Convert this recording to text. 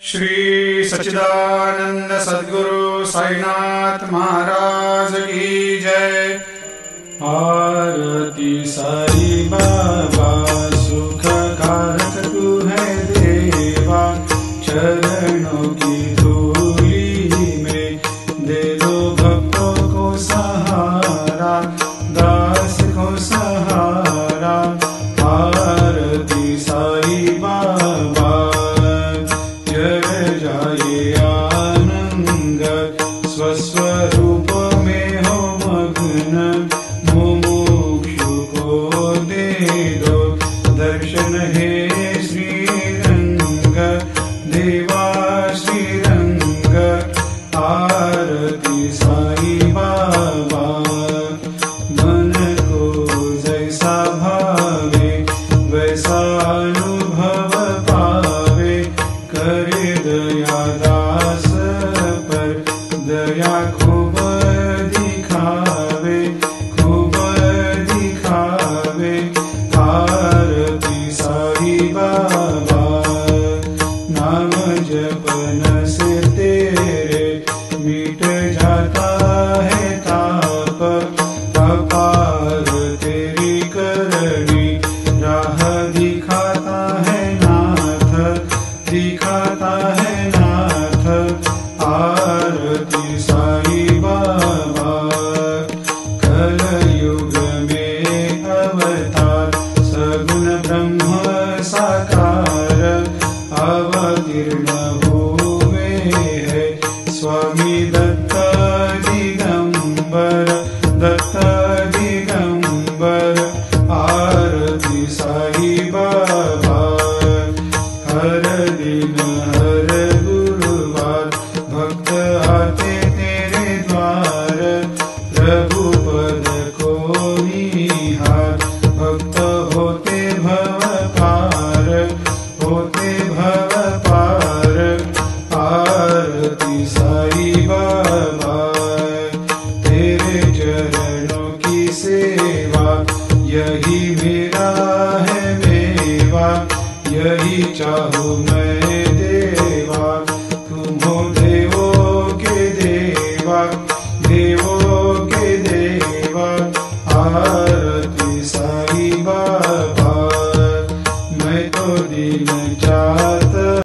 श्री सच्चिदानंद सद्गुरु साईनाथ महाराज की जय। आरती साई बाबा सुख कारक तू है देवा, चरणों की धूली में दे दो भक्तों को सहारा, दास को सहारा। आरती साई बाबा जय जाए आनंद, स्वस्वरूप में हो मग्न, मुमुक्षु को दे दो दर्शन हे श्रीरंग, देवा श्रीरंग। आरती साई बाबा मन को जैसा भावे वैसा अनुभव पावे, करे दया दास पर दया खूब दिखावे, खूब दिखावे। आरती साई बाबा नाम जपन से तेरे मिट जाता है ताप, अपार तेरी करनी राह दिखाता है नाथ, दिखाता है नाथ। आरती साई बाबा कलयुग में अवतार, सगुण ब्रह्म साकार अवतीर्ण हुए है स्वामी दत्त दिगंबर, दत्त दिगंबर। आरती साई बाबा हर दिन हर गुरुवार भक्त आते तेरे द्वार, प्रभु पद को निहार, भक्त होते भव पार, होते भव पार। आरती साई बाबा तेरे चरणों की सेवा, यही मेरा है मेवा, यही चाहूँ मैं।